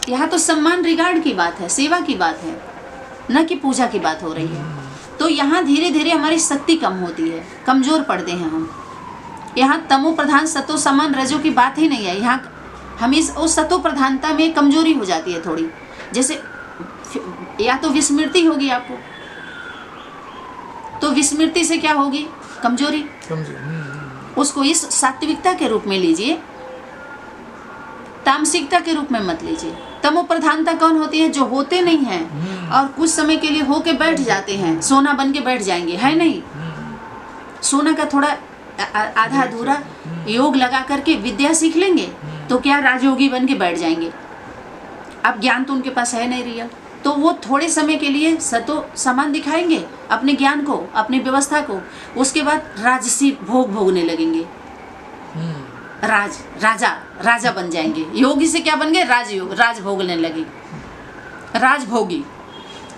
यहाँ तो सम्मान रिगार्ड की बात है, सेवा की बात है, न कि पूजा की बात हो रही है। तो यहाँ धीरे धीरे हमारी शक्ति कम होती है, कमजोर पड़ते हैं हम। यहाँ तमो प्रधान सतो समान रजो की बात ही नहीं है। यहाँ हम उस सतो प्रधानता में कमजोरी हो जाती है थोड़ी, जैसे या तो विस्मृति होगी आपको, तो विस्मृति से क्या होगी? कमजोरी। उसको इस सात्विकता के रूप में लीजिए, तामसिकता के रूप में मत लीजिए। तमो प्रधानता कौन होती है? जो होते नहीं हैं और कुछ समय के लिए होके बैठ जाते हैं, सोना बन के बैठ जाएंगे, है नहीं? सोना का थोड़ा आधा अधूरा योग लगा करके विद्या सीख लेंगे तो क्या राजयोगी बन के बैठ जाएंगे। अब ज्ञान तो उनके पास है नहीं रियल, तो वो थोड़े समय के लिए सतो समान दिखाएंगे अपने ज्ञान को, अपनी व्यवस्था को, उसके बाद राजसी भोग भोगने लगेंगे। राजा बन जाएंगे। योगी से क्या बन गए? राजयोग, राज भोगने लगे, राजभोगी।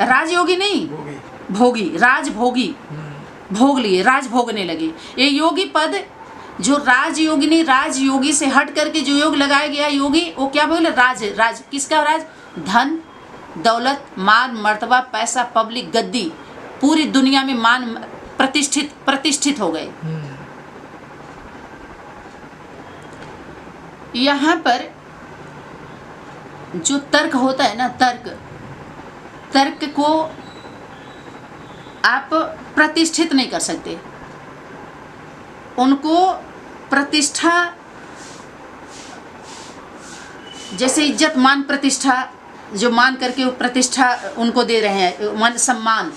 राजयोगी नहीं, भोगी, राजभोगी, भोग लिए, राज भोगने लगे। ये योगी पद जो राजयोगिनी, राजयोगी से हट करके जो योग लगाया गया योगी, वो क्या बोले? राज किसका राज? धन दौलत, मान मर्तबा, पैसा, पब्लिक, गद्दी, पूरी दुनिया में मान प्रतिष्ठित हो गए। यहाँ पर जो तर्क होता है ना, तर्क को आप प्रतिष्ठित नहीं कर सकते। उनको प्रतिष्ठा, जैसे इज्जत मान प्रतिष्ठा, जो मान करके वो प्रतिष्ठा उनको दे रहे हैं, मान सम्मान,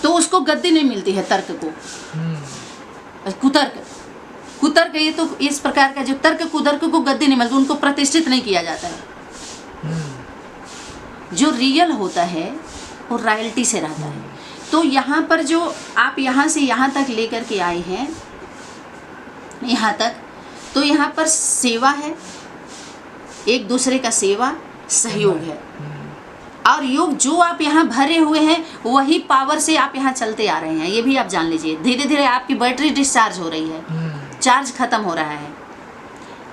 तो उसको गद्दी नहीं मिलती है तर्क को। कुतर्क ये तो इस प्रकार का जो तर्क कुतर्क को गद्दी नहीं मिलती, उनको प्रतिष्ठित नहीं किया जाता है। जो रियल होता है वो रॉयल्टी से रहता है। तो यहाँ पर जो आप यहाँ से यहाँ तक लेकर के आए हैं, यहाँ तक, तो यहाँ पर सेवा है, एक दूसरे का सेवा सहयोग है, और योग जो आप यहाँ भरे हुए हैं वही पावर से आप यहाँ चलते आ रहे हैं। ये भी आप जान लीजिए। धीरे धीरे आपकी बैटरी डिस्चार्ज हो रही है, चार्ज खत्म हो रहा है।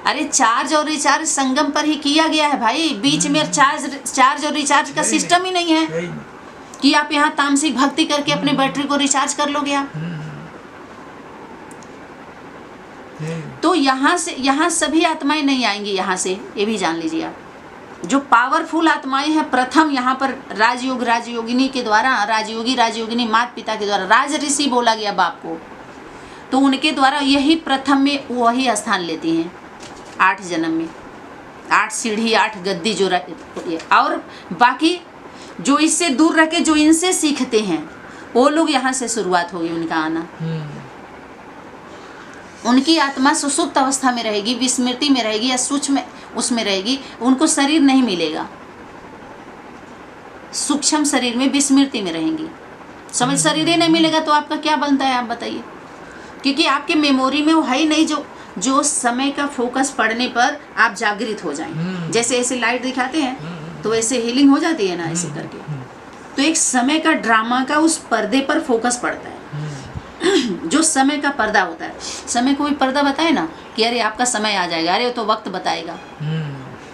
अरे चार्ज और रिचार्ज संगम पर ही किया गया है भाई। बीच में चार्ज और रिचार्ज का सिस्टम ही नहीं है कि आप यहाँ तामसिक भक्ति करके अपने बैटरी को रिचार्ज कर लोगे आप। तो यहाँ सभी आत्माएं नहीं आएंगी यहाँ से, ये भी जान लीजिए आप। जो पावरफुल आत्माएं हैं, प्रथम यहाँ पर राजयोग राजयोगिनी के द्वारा, राजयोगी राजयोगिनी माता पिता के द्वारा, राज ऋषि बोला गया बाप को, तो उनके द्वारा यही प्रथम में वही स्थान लेती हैं 8 जन्म में। 8 सीढ़ी 8 गद्दी जो और बाकी जो इससे दूर रह के जो इनसे सीखते हैं वो लोग यहाँ से शुरुआत होगी उनका आना। उनकी आत्मा सुसुप्त अवस्था में रहेगी, विस्मृति में रहेगी या सूक्ष्म उसमें रहेगी। उनको शरीर नहीं मिलेगा, सूक्ष्म शरीर में विस्मृति में रहेंगी। समझ, शरीर ही नहीं मिलेगा तो आपका क्या बनता है आप बताइए? क्योंकि आपके मेमोरी में वो है ही नहीं जो समय का फोकस पड़ने पर आप जागृत हो जाएं। जैसे ऐसे लाइट दिखाते हैं तो ऐसे हीलिंग हो जाती है ना, ऐसे करके। तो एक समय का ड्रामा का उस पर्दे पर फोकस पड़ता है जो समय का पर्दा होता है। समय कोई पर्दा बताए ना कि अरे आपका समय आ जाएगा, अरे तो वक्त बताएगा।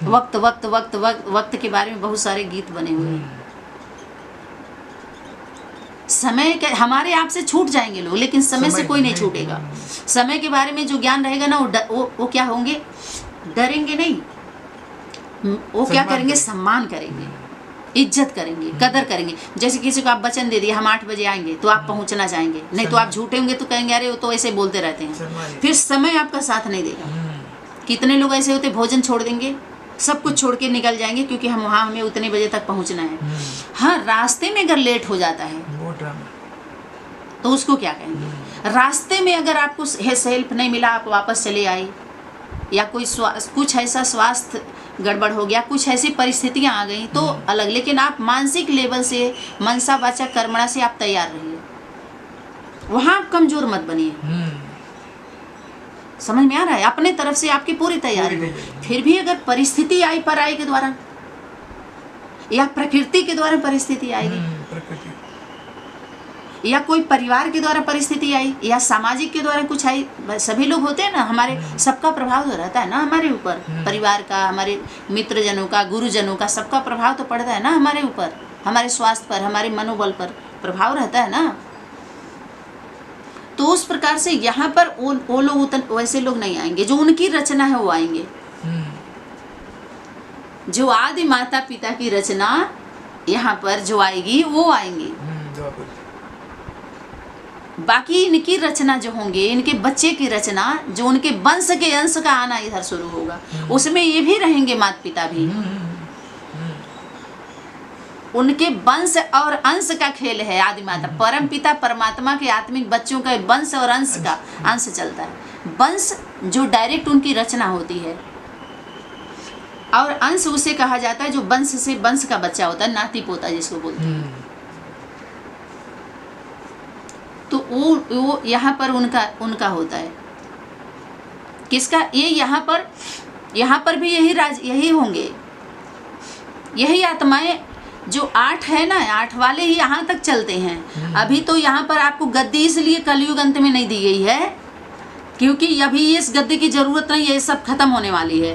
वक्त वक्त वक्त वक्त वक्त के बारे में बहुत सारे गीत बने हुए हैं। समय के हमारे आप से छूट जाएंगे लोग, लेकिन समय से कोई नहीं छूटेगा। समय के बारे में जो ज्ञान रहेगा ना, वो क्या होंगे? डरेंगे नहीं, वो क्या करेंगे? सम्मान करेंगे, इज्जत करेंगे, कदर करेंगे। जैसे किसी को आप वचन दे दिए हम 8 बजे आएंगे, तो आप पहुंचना चाहेंगे, नहीं तो आप झूठे होंगे तो कहेंगे अरे वो तो ऐसे बोलते रहते हैं। फिर समय आपका साथ नहीं देगा। कितने लोग ऐसे होते, भोजन छोड़ देंगे, सब कुछ छोड़ के निकल जाएंगे क्योंकि हमें उतने बजे तक पहुंचना है। हाँ, रास्ते में अगर लेट हो जाता है तो उसको क्या कहेंगे? रास्ते में अगर आपको हेल्प नहीं मिला, आप वापस चले आए, या कोई कुछ ऐसा स्वास्थ्य गड़बड़ हो गया, कुछ ऐसी परिस्थितियां आ गई तो अलग। लेकिन आप मानसिक लेवल से, मनसा वाचा कर्मणा से आप तैयार रहिए, वहां आप कमजोर मत बनिए। समझ में आ रहा है? अपने तरफ से आपकी पूरी तैयारी हो। फिर भी अगर परिस्थिति आई पराई के द्वारा या प्रकृति के द्वारा परिस्थिति आएगी, या कोई परिवार के द्वारा परिस्थिति आई या सामाजिक के द्वारा कुछ आई, सभी लोग होते हैं ना, हमारे सबका प्रभाव तो रहता है ना हमारे ऊपर, परिवार का, हमारे मित्रजनों का, गुरुजनों का, सबका प्रभाव तो पड़ता है ना हमारे ऊपर, हमारे स्वास्थ्य पर, हमारे मनोबल पर प्रभाव रहता है ना। तो उस प्रकार से यहाँ पर वो लोग वैसे लोग नहीं आएंगे, जो उनकी रचना है वो आएंगे, जो आदि माता पिता की रचना यहाँ पर जो आएगी वो आएंगी। बाकी इनकी रचना जो होंगे, इनके बच्चे की रचना, जो उनके वंश के अंश का आना इधर शुरू होगा, उसमें ये भी रहेंगे, माता पिता भी, उनके वंश और अंश का खेल है। आदि माता परम पिता परमात्मा के आत्मिक बच्चों का वंश और अंश का अंश चलता है। वंश जो डायरेक्ट उनकी रचना होती है, और अंश उसे कहा जाता है जो वंश से वंश का बच्चा होता है, नाती पोता जिसको बोलते हैं। तो वो यहाँ पर उनका होता है, किसका? ये यहाँ पर भी यही होंगे, यही आत्माएं जो 8 है ना, 8 वाले ही यहाँ तक चलते हैं। अभी तो यहाँ पर आपको गद्दी इसलिए कलयुग अंत में नहीं दी गई है, क्योंकि अभी इस गद्दी की जरूरत नहीं है, ये सब खत्म होने वाली है।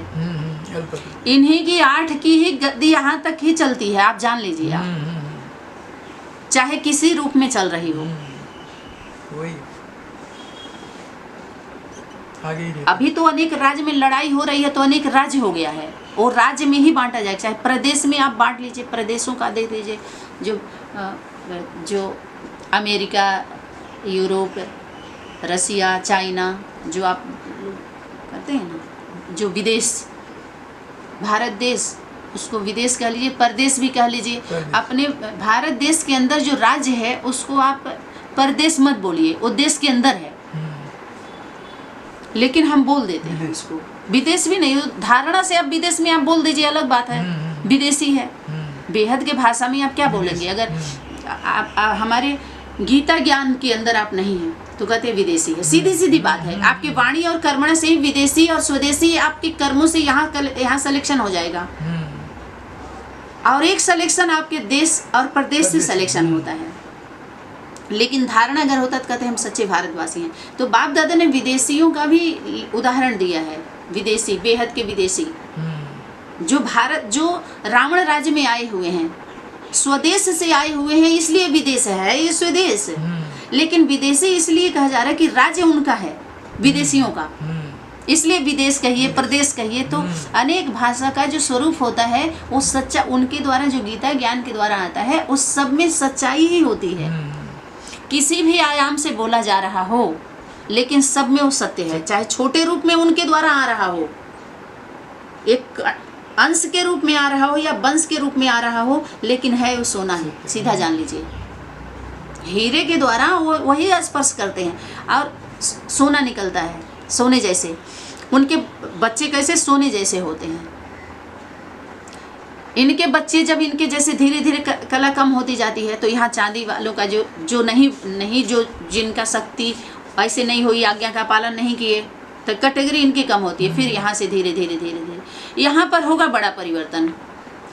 इन्हीं की 8 की ही गद्दी यहाँ तक ही चलती है, आप जान लीजिए, आप चाहे किसी रूप में चल रही हो। अभी तो अनेक राज्य में लड़ाई हो रही है, तो अनेक राज्य हो गया है, और राज्य में ही बांटा जाए, चाहे प्रदेश में आप बांट लीजिए, प्रदेशों का देख लीजिए, जो अमेरिका, यूरोप, रसिया, चाइना, जो आप करते हैं ना, जो विदेश, भारत देश, उसको विदेश कह लीजिए, परदेश भी कह लीजिए। अपने भारत देश के अंदर जो राज्य है उसको आप परदेश मत बोलिए, वो देश के अंदर है, लेकिन हम बोल देते हैं उसको विदेश भी नहीं। धारणा से आप विदेश में आप बोल दीजिए, अलग बात है, विदेशी है। बेहद के भाषा में आप क्या बोलेंगे? अगर आप हमारे गीता ज्ञान के अंदर आप नहीं हैं तो कहते हैं विदेशी है, सीधी बात है। आपके वाणी और कर्मण से ही विदेशी और स्वदेशी, आपके कर्मों से यहाँ सिलेक्शन हो जाएगा, और एक सिलेक्शन आपके देश और प्रदेश से सिलेक्शन होता है। लेकिन धारणा अगर होता तो कहते हैं हम सच्चे भारतवासी हैं। तो बाप दादा ने विदेशियों का भी उदाहरण दिया है, विदेशी, बेहद के विदेशी, जो रावण राज्य में आए हुए हैं, स्वदेश से आए हुए हैं, इसलिए विदेश है, ये स्वदेश। लेकिन विदेशी इसलिए कहा जा रहा है कि राज्य उनका है, विदेशियों का, इसलिए विदेश कहिए, प्रदेश कहिए। तो अनेक भाषा का जो स्वरूप होता है वो सच्चा, उनके द्वारा जो गीता ज्ञान के द्वारा आता है उस सब में सच्चाई ही होती है। किसी भी आयाम से बोला जा रहा हो लेकिन सब में वो सत्य है, चाहे छोटे रूप में उनके द्वारा आ रहा हो, एक अंश के रूप में आ रहा हो या वंश के रूप में आ रहा हो, लेकिन है वो सोना ही, सीधा जान लीजिए। हीरे के द्वारा वो वही स्पर्श करते हैं और सोना निकलता है, सोने जैसे। उनके बच्चे कैसे? सोने जैसे होते हैं। इनके बच्चे जब इनके जैसे धीरे धीरे कला कम होती जाती है, तो यहाँ चांदी वालों का जो नहीं जो जिनका शक्ति ऐसे नहीं हुई, आज्ञा का पालन नहीं किए, तो कैटेगरी इनकी कम होती है। फिर यहाँ से धीरे धीरे यहाँ पर होगा बड़ा परिवर्तन।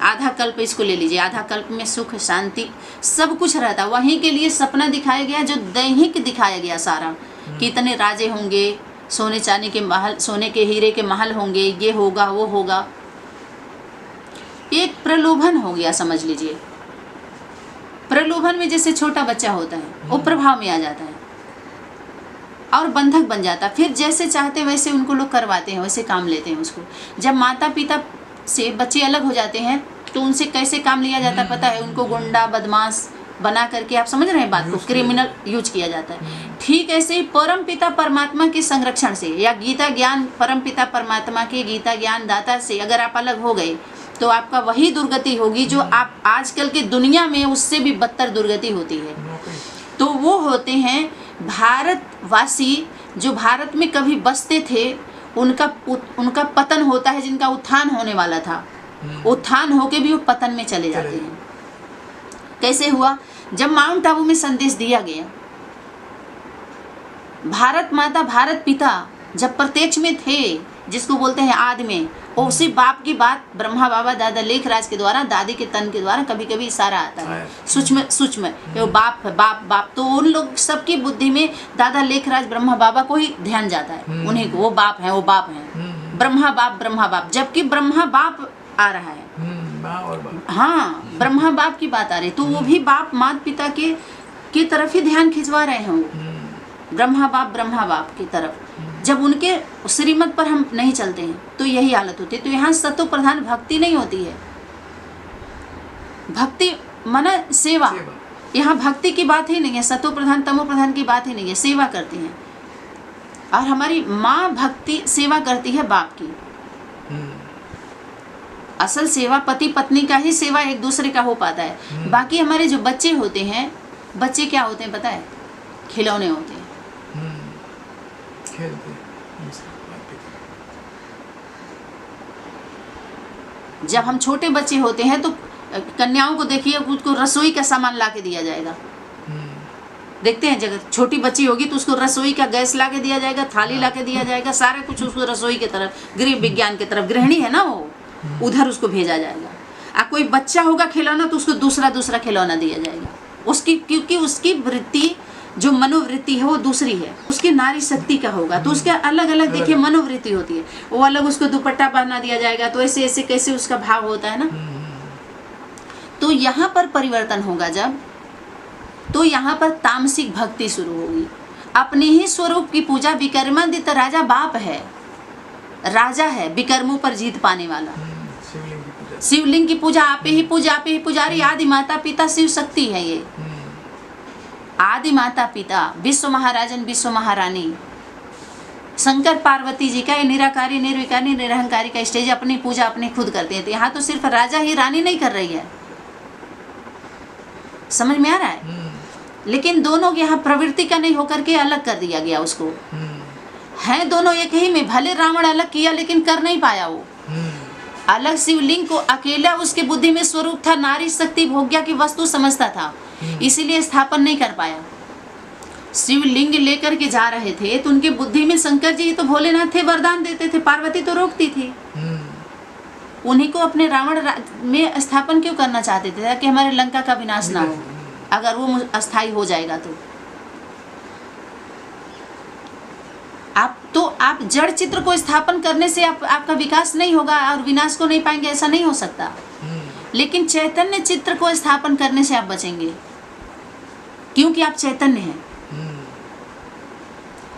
आधा कल्प इसको ले लीजिए, आधा कल्प में सुख शांति सब कुछ रहता। वहीं के लिए सपना दिखाया गया, जो दैहिक दिखाया गया सारा, कितने राजे होंगे, सोने चांदी के महल, सोने के हीरे के महल होंगे, ये होगा वो होगा। एक प्रलोभन हो गया, समझ लीजिए। प्रलोभन में जैसे छोटा बच्चा होता है वो प्रभाव में आ जाता है और बंधक बन जाता है। फिर जैसे चाहते वैसे उनको लोग करवाते हैं, वैसे काम लेते हैं उसको। जब माता पिता से बच्चे अलग हो जाते हैं तो उनसे कैसे काम लिया जाता है पता है? उनको गुंडा बदमाश बना करके, आप समझ रहे हैं बात को, क्रिमिनल यूज किया जाता है। ठीक ऐसे ही परम पिता परमात्मा के संरक्षण से या गीता ज्ञान, परम पिता परमात्मा के गीता ज्ञान दाता से अगर आप अलग हो गए तो आपका वही दुर्गति होगी जो आप आजकल की दुनिया में उससे भी बदतर दुर्गति होती है। तो वो होते हैं भारतवासी जो भारत में कभी बसते थे, उनका पतन होता है, जिनका उत्थान होने वाला था, उत्थान होके भी वो पतन में चले जाते हैं। कैसे हुआ? जब माउंट आबू में संदेश दिया गया, भारत माता भारत पिता जब प्रत्यक्ष में थे, जिसको बोलते हैं आदि में, उसी बाप की बात ब्रह्मा बाबा दादा लेखराज के द्वारा, दादी के तन के द्वारा कभी कभी इशारा आता है, सूक्ष्म सूक्ष्म, वो बाप है, बाप बाप। तो उन लोग सबकी बुद्धि में दादा लेखराज ब्रह्मा बाबा को ही ध्यान जाता है, उन्हीं को, वो बाप है, वो बाप है, ब्रह्मा बाप, जबकि ब्रह्मा बाप आ रहा है, हाँ ब्रह्मा बाप की बात आ रही, तो वो भी बाप माता पिता की तरफ ही ध्यान खिंचवा रहे हैं, वो ब्रह्मा बाप की तरफ। जब उनके श्रीमत पर हम नहीं चलते हैं तो यही हालत होती है। तो यहाँ सतो प्रधान भक्ति नहीं होती है, भक्ति माना सेवा, यहाँ भक्ति की बात ही नहीं है, सतो प्रधान तमो प्रधान की बात ही नहीं है, सेवा करती हैं। और हमारी माँ भक्ति सेवा करती है बाप की, असल सेवा पति पत्नी का ही सेवा एक दूसरे का हो पाता है। बाकी हमारे जो बच्चे होते हैं, बच्चे क्या होते हैं पता है, खिलौने होते हैं, जब हम छोटे बच्चे होते हैं तो कन्याओं को देखिए, उसको रसोई का सामान ला के दिया जाएगा, देखते हैं जगह छोटी बच्ची होगी तो उसको रसोई का गैस ला के दिया जाएगा, थाली ला के दिया जाएगा, सारा कुछ उसको रसोई की तरफ, गृह विज्ञान की तरफ, गृहिणी है ना वो, उधर उसको भेजा जाएगा। कोई बच्चा होगा खिलौना तो उसको दूसरा खिलौना दिया जाएगा, उसकी, क्योंकि उसकी वृत्ति जो मनोवृत्ति है वो दूसरी है, उसकी नारी शक्ति का होगा तो उसके अलग अलग देखिए मनोवृत्ति होती है, वो अलग उसको दुपट्टा पहना दिया जाएगा, तो ऐसे ऐसे कैसे उसका भाव होता है ना। तो यहाँ पर परिवर्तन होगा जब, तो यहाँ पर तामसिक भक्ति शुरू होगी, अपने ही स्वरूप की पूजा। विक्रमादित्य राजा बाप है, राजा है, विकर्मों पर जीत पाने वाला, शिवलिंग की पूजा आपे ही पुजारी, आदि माता पिता शिव शक्ति है ये, आदि माता पिता, विश्व महाराजन विश्व महारानी, शंकर पार्वती जी का ये निराकारी निर्विकारी निरहंकारी का स्टेज, अपनी पूजा अपने खुद करते हैं। तो यहाँ तो सिर्फ राजा ही रानी नहीं कर रही है, समझ में आ रहा है। लेकिन दोनों यहाँ प्रवृत्ति का नहीं होकर के अलग कर दिया गया उसको, है दोनों एक ही में। भले रावण अलग किया लेकिन कर नहीं पाया वो अलग। शिवलिंग को अकेला उसके बुद्धि में स्वरूप था, नारी शक्ति भोग्या की वस्तु समझता था, इसीलिए स्थापन नहीं कर पाया। शिवलिंग लेकर के जा रहे थे तो उनके बुद्धि में शंकर जी तो भोलेनाथ थे, वरदान देते थे, पार्वती तो रोकती थी। उन्हीं को अपने रावण में स्थापन क्यों करना चाहते थे, ताकि हमारे लंका का विनाश ना हो, अगर वो अस्थायी हो जाएगा तो। आप जड़ चित्र को स्थापन करने से आपका विकास नहीं होगा और विनाश को नहीं पाएंगे, ऐसा नहीं हो सकता। लेकिन चैतन्य चित्र को स्थापन करने से आप बचेंगे, क्योंकि आप चैतन्य हैं।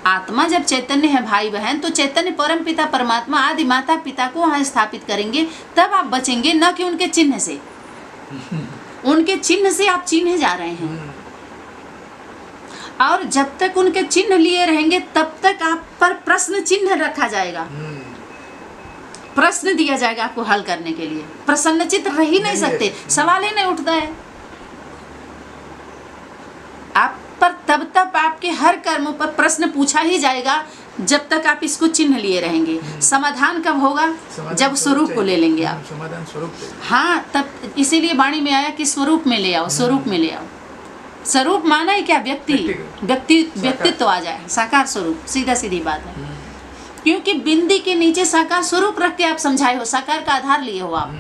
आत्मा जब चैतन्य है भाई बहन, तो चैतन्य परम पिता परमात्मा आदि माता पिता को वहां स्थापित करेंगे, तब आप बचेंगे, न कि उनके चिन्ह से। उनके चिन्ह से आप चिन्हे जा रहे हैं, और जब तक उनके चिन्ह लिए रहेंगे तब तक आप पर प्रश्न चिन्ह रखा जाएगा, प्रश्न दिया जाएगा आपको हल करने के लिए। प्रसन्नचित्त रह ही नहीं सकते, सवाल ही नहीं उठता है आप पर। तब तक आपके हर कर्मों पर प्रश्न पूछा ही जाएगा जब तक आप इसको चिन्ह लिए रहेंगे। समाधान कब होगा, जब स्वरूप को ले लेंगे आप। समाधान स्वरूप, हाँ, तब इसीलिए वाणी में आया कि स्वरूप में ले आओ, स्वरूप में ले आओ। स्वरूप माना है क्या, व्यक्तित्व आ जाए, साकार स्वरूप, सीधा सीधी बात है। क्योंकि बिंदी के नीचे साकार स्वरूप रख के आप समझाए हो, साकार का आधार लिए हो आप।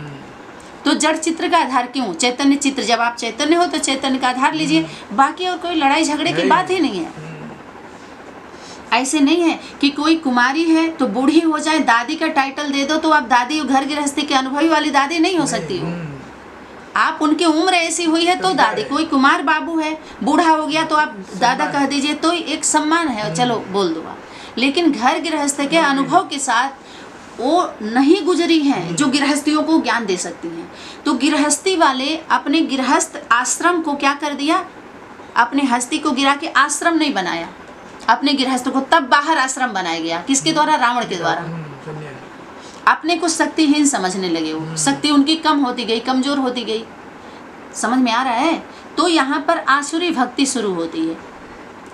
तो जड़ चित्र का आधार क्यों, चैतन्य चित्र। जब आप चैतन्य हो तो चैतन्य का आधार लीजिए, बाकी और कोई लड़ाई झगड़े की बात ही नहीं है। ऐसे नहीं है कि कोई कुमारी है तो बूढ़ी हो जाए, दादी का टाइटल दे दो तो आप दादी, घर गृहस्थी के अनुभवी वाली दादी नहीं हो सकती हो आप। उनकी उम्र ऐसी हुई है तो दादी। कोई कुमार बाबू है, बूढ़ा हो गया तो आप दादा कह दीजिए, तो एक सम्मान है, चलो बोल दो आप। लेकिन घर गृहस्थ के अनुभव के साथ वो नहीं गुजरी हैं जो गृहस्थियों को ज्ञान दे सकती हैं। तो गृहस्थी वाले अपने गृहस्थ आश्रम को क्या कर दिया, अपने हस्ती को गिरा के आश्रम नहीं बनाया अपने गृहस्थ को, तब बाहर आश्रम बनाया गया। किसके द्वारा, रावण के द्वारा। अपने को शक्तिहीन समझने लगे, वो शक्ति उनकी कम होती गई, कमजोर होती गई। समझ में आ रहा है। तो यहाँ पर आसुरी भक्ति शुरू होती है,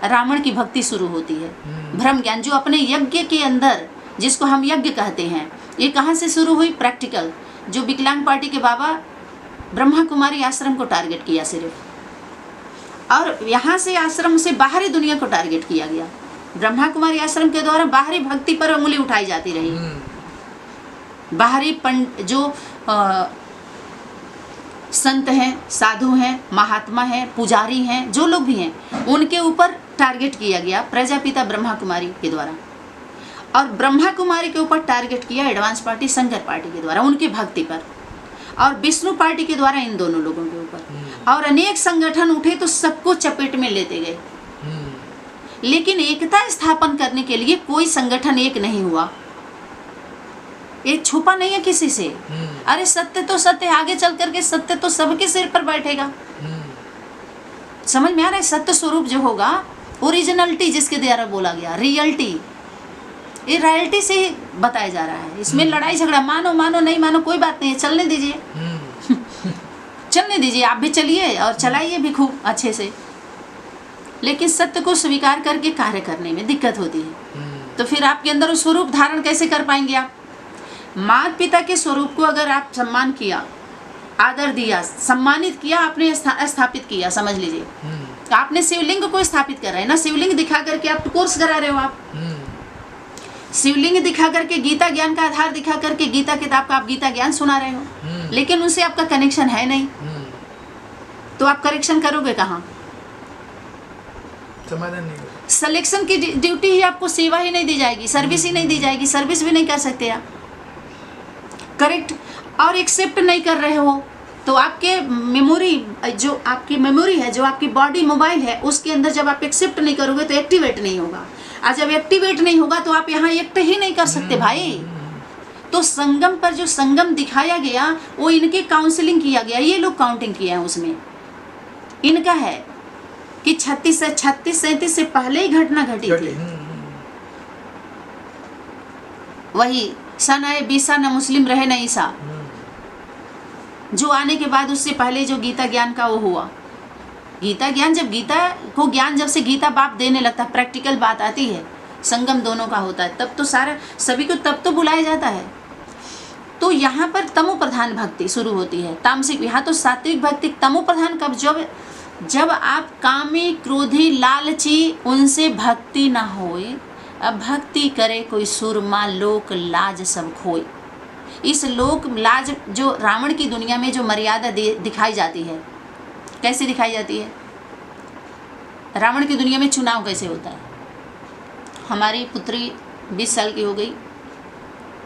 रावण की भक्ति शुरू होती है, भ्रम ज्ञान। जो अपने यज्ञ के अंदर, जिसको हम यज्ञ कहते हैं, ये कहाँ से शुरू हुई, प्रैक्टिकल। जो विकलांग पार्टी के बाबा ब्रह्मा कुमारी आश्रम को टारगेट किया सिर्फ, और यहाँ से आश्रम से बाहरी दुनिया को टारगेट किया गया। ब्रह्मा कुमारी आश्रम के द्वारा बाहरी भक्ति पर उंगली उठाई जाती रही। बाहरी जो संत हैं, साधु हैं, महात्मा हैं, पुजारी हैं, जो लोग भी हैं, उनके ऊपर टारगेट किया गया प्रजापिता ब्रह्मा कुमारी के द्वारा, और ब्रह्मा कुमारी के ऊपर टारगेट किया एडवांस पार्टी शंकर पार्टी के द्वारा उनकी भक्ति पर, और विष्णु पार्टी के द्वारा इन दोनों लोगों के ऊपर। और अनेक संगठन उठे तो सबको चपेट में लेते गए, लेकिन एकता स्थापन करने के लिए कोई संगठन एक नहीं हुआ। ये छुपा नहीं है किसी से। अरे सत्य तो सत्य, आगे चल करके सत्य तो सबके सिर पर बैठेगा। समझ में आ रहा है? सत्य स्वरूप जो होगा, ओरिजिनलिटी जिसके द्वारा बोला गया, रियलिटी, ये रियलिटी से ही बताया जा रहा है। इसमें लड़ाई झगड़ा, मानो मानो नहीं मानो कोई बात नहीं है, चलने दीजिए। चलने दीजिए, आप भी चलिए और चलाइए भी खूब अच्छे से, लेकिन सत्य को स्वीकार करके कार्य करने में दिक्कत होती है। तो फिर आपके अंदर उस स्वरूप धारण कैसे कर पाएंगे आप? माता पिता के स्वरूप को अगर आप सम्मान किया, आदर दिया, सम्मानित किया, आपने स्थापित किया, समझ लीजिए आपने शिवलिंग को स्थापित कर रहे हैं ना। शिवलिंग दिखा करके आप कोर्स करा रहे हो, आप शिवलिंग दिखा करके, गीता ज्ञान का आधार दिखा करके गीता किताब का आप गीता ज्ञान सुना रहे हो, लेकिन उनसे आपका कनेक्शन है नहीं, तो आप करेक्शन करोगे कहाँ? समाधान नहीं होगा। सिलेक्शन की ड्यूटी ही आपको, सेवा ही नहीं दी जाएगी, सर्विस ही नहीं दी जाएगी, सर्विस भी नहीं कर सकते आप, करेक्ट। और एक्सेप्ट नहीं कर रहे हो तो आपके मेमोरी, जो आपकी मेमोरी है, जो आपकी बॉडी मोबाइल है, उसके अंदर जब आप एक्सेप्ट नहीं करोगे तो एक्टिवेट नहीं होगा, और जब एक्टिवेट नहीं होगा तो आप यहाँ एक्ट ही नहीं कर सकते भाई। तो संगम पर जो संगम दिखाया गया वो इनकी काउंसलिंग किया गया, ये लोग काउंटिंग किया है, उसमें इनका है कि 36 से पहले ही घटना घटी थी। वही सन आए बीसा न मुस्लिम रहे न ईसा, जो आने के बाद उससे पहले जो गीता ज्ञान का वो हुआ। गीता ज्ञान, जब गीता को ज्ञान जब से गीता बाप देने लगता है, प्रैक्टिकल बात आती है, संगम दोनों का होता है, तब तो सारा सभी को तब तो बुलाया जाता है। तो यहाँ पर तमो प्रधान भक्ति शुरू होती है, तामसिक, यहाँ तो सात्विक भक्ति। तमो प्रधान कब? जब आप कामी, क्रोधी, लालची, उनसे भक्ति ना होए, अब भक्ति करे कोई सुरमा, लोक लाज सब खोए। इस लोक लाज जो रावण की दुनिया में जो मर्यादा दिखाई जाती है, कैसे दिखाई जाती है? रावण की दुनिया में चुनाव कैसे होता है? हमारी पुत्री 20 साल की हो गई,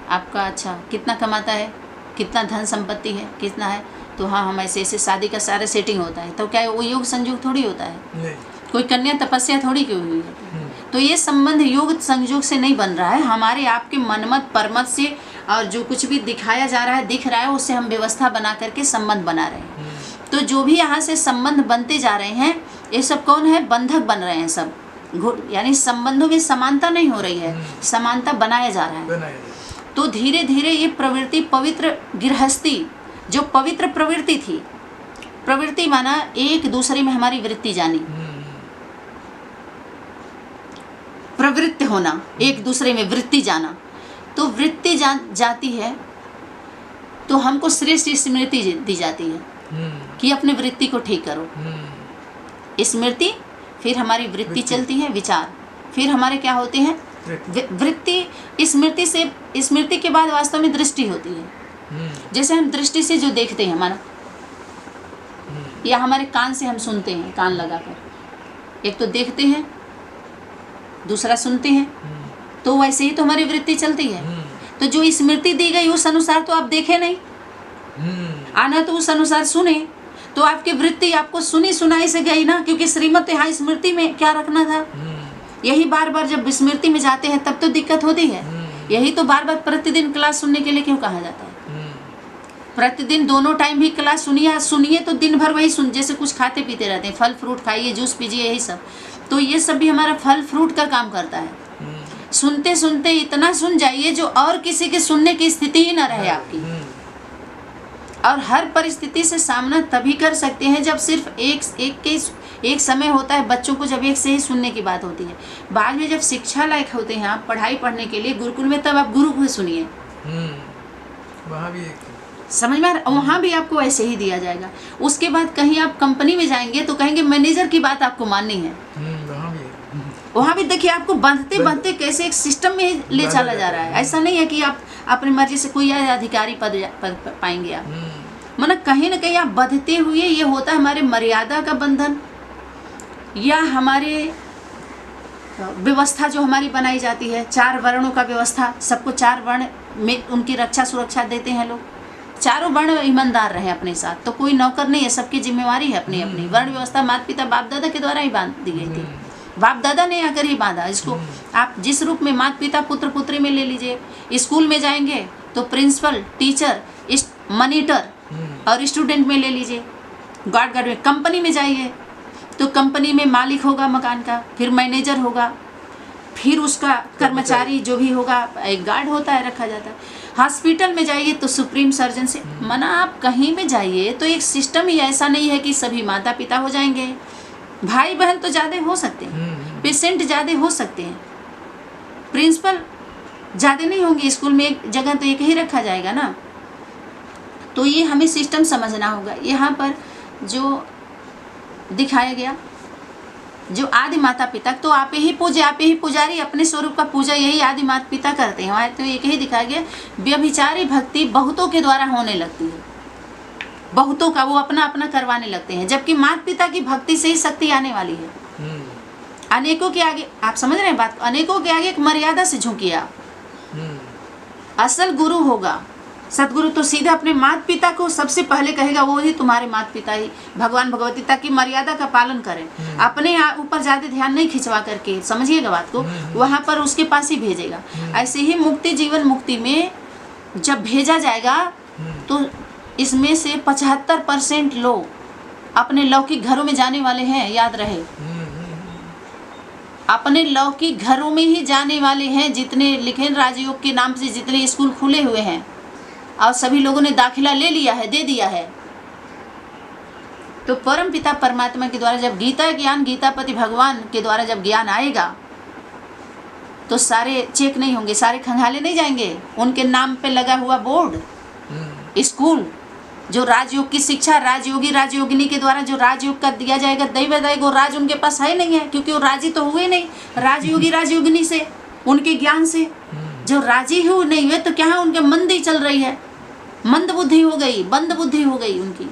आपका अच्छा कितना कमाता है, कितना धन संपत्ति है, कितना है, तो हाँ हम ऐसे ऐसे शादी का सारा सेटिंग होता है। तो क्या वो योग संयोग थोड़ी होता है? नहीं। कोई कन्या तपस्या थोड़ी की हुई है। तो ये संबंध योग संयोग से नहीं बन रहा है, हमारे आपके मनमत परमत से, और जो कुछ भी दिखाया जा रहा है, दिख रहा है, उससे हम व्यवस्था बना करके संबंध बना रहे हैं। तो जो भी यहाँ से संबंध बनते जा रहे हैं, ये सब कौन है? बंधक बन रहे हैं सब, यानी संबंधों में समानता नहीं हो रही है, समानता बनाया जा रहा है। तो धीरे धीरे ये प्रवृत्ति, पवित्र गृहस्थी, जो पवित्र प्रवृत्ति थी, प्रवृत्ति माना एक दूसरे में हमारी वृत्ति जानी, प्रवृत्त होना, एक दूसरे में वृत्ति जाना। तो वृत्ति जाती है तो हमको श्रेष्ठ स्मृति दी जाती है कि अपने वृत्ति को ठीक करो। स्मृति, फिर हमारी वृत्ति चलती है, विचार, फिर हमारे क्या होते हैं? वृत्ति। स्मृति से, स्मृति के बाद वास्तव में दृष्टि होती है। जैसे हम दृष्टि से जो देखते हैं हमारा, या हमारे कान से हम सुनते हैं, कान लगाकर, एक तो देखते हैं, दूसरा सुनते हैं, तो वैसे ही तो हमारी वृत्ति चलती है। तो जो स्मृति दी गई उस अनुसार तो आप देखे नहीं, आना तो उस अनुसार सुने, तो आपकी वृत्ति आपको सुनी सुनाई से गई ना, क्योंकि श्रीमत यहाँ स्मृति में क्या रखना था। यही बार बार जब स्मृति में जाते हैं तब तो दिक्कत होती है। यही तो बार बार प्रतिदिन क्लास सुनने के लिए क्यों कहा जाता है? प्रतिदिन दोनों टाइम भी क्लास सुनिए तो दिन भर वही सुन, जैसे कुछ खाते पीते रहते हैं, फल फ्रूट खाइए, जूस पीजिए, यही सब। तो ये सब भी हमारा फल फ्रूट का काम करता है। सुनते सुनते इतना सुन जाइए जो और किसी के सुनने की स्थिति ही ना रहे आपकी। और हर परिस्थिति से सामना तभी कर सकते हैं जब सिर्फ एक समय होता है। बच्चों को जब एक से ही सुनने की बात होती है, बाद में जब शिक्षा लायक होते हैं आप पढ़ाई पढ़ने के लिए गुरुकुल में, तब आप गुरु को सुनिए, वहाँ भी समझ में, वहाँ भी आपको ऐसे ही दिया जाएगा। उसके बाद कहीं आप कंपनी में जाएंगे तो कहेंगे मैनेजर की बात आपको माननी है, वहाँ भी देखिए आपको बांधते बांधते कैसे एक सिस्टम में ले चला जा रहा है। ऐसा नहीं है कि आप अपनी मर्जी से कोई अधिकारी पद पाएंगे आप, मतलब कहीं ना कहीं आप बंधते हुए, ये होता है हमारे मर्यादा का बंधन या हमारे व्यवस्था जो हमारी बनाई जाती है, 4 वर्णों का व्यवस्था, सबको 4 वर्ण में उनकी रक्षा सुरक्षा देते हैं लोग, चारों वर्ण ईमानदार रहे अपने साथ, तो कोई नौकर नहीं है, सबकी जिम्मेवारी है अपनी अपनी। वर्ण व्यवस्था माता पिता बाप दादा के द्वारा ही बांध दी गई थी, बाप दादा ने आकर ही बांधा इसको। आप जिस रूप में माता पिता पुत्र पुत्री में ले लीजिए, स्कूल में जाएंगे तो प्रिंसिपल, टीचर, मॉनिटर और स्टूडेंट में ले लीजिए, गार्ड में। कंपनी में जाइए तो कंपनी में मालिक होगा मकान का, फिर मैनेजर होगा, फिर उसका कर्मचारी जो भी होगा, एक गार्ड होता है, रखा जाता है। हॉस्पिटल में जाइए तो सुप्रीम सर्जन से, मना आप कहीं भी जाइए तो एक सिस्टम ही ऐसा नहीं है कि सभी माता पिता हो जाएंगे, भाई बहन तो ज़्यादा हो सकते हैं, पेशेंट ज़्यादा हो सकते हैं, प्रिंसिपल ज़्यादा नहीं होंगे, स्कूल में एक जगह तो एक ही रखा जाएगा ना। तो ये हमें सिस्टम समझना होगा। यहाँ पर जो दिखाया गया, जो आदि माता पिता, तो आप ही पूजे, आप ही पुजारी, अपने स्वरूप का पूजा यही आदि माता पिता करते हैं। वहाँ तो एक ही दिखाया गया, व्यभिचारी भक्ति बहुतों के द्वारा होने लगती है, बहुतों का वो अपना अपना करवाने लगते हैं, जबकि माता पिता की भक्ति से ही शक्ति आने वाली है। अनेकों के आगे, आप समझ रहे हैं बात, अनेकों के आगे एक मर्यादा से झुकिए आप। असल गुरु होगा सतगुरु, तो सीधे अपने माता पिता को सबसे पहले कहेगा, वो ही तुम्हारे माता पिता ही भगवान भगवती, ताकि मर्यादा का पालन करें, अपने ऊपर ज़्यादा ध्यान नहीं खिंचवा करके, समझिएगा बात को, वहाँ पर उसके पास ही भेजेगा। ऐसे ही मुक्ति, जीवन मुक्ति में जब भेजा जाएगा तो इसमें से 75% लोग अपने लौकिक घरों में जाने वाले हैं, याद रहे, अपने लौकिक घरों में ही जाने वाले हैं। जितने लिखे राजयोग के नाम से जितने स्कूल खुले हुए हैं और सभी लोगों ने दाखिला ले लिया है, दे दिया है, तो परम पिता परमात्मा के द्वारा जब गीता ज्ञान, गीतापति भगवान के द्वारा जब ज्ञान आएगा तो सारे चेक नहीं होंगे, सारे खंगाले नहीं जाएंगे। उनके नाम पे लगा हुआ बोर्ड, स्कूल, जो राजयोग की शिक्षा, राजयोगी राजयोगिनी के द्वारा जो राजयोग का दिया जाएगा, दैव दैव, वो राज उनके पास है नहीं है, क्योंकि वो राजी तो हुए नहीं राजयोगी राजयोगिनी से, उनके ज्ञान से। जो राजी ही नहीं हुए तो क्या है, उनके मंदी चल रही है, मंद बुद्धि हो गई, बंद बुद्धि हो गई उनकी।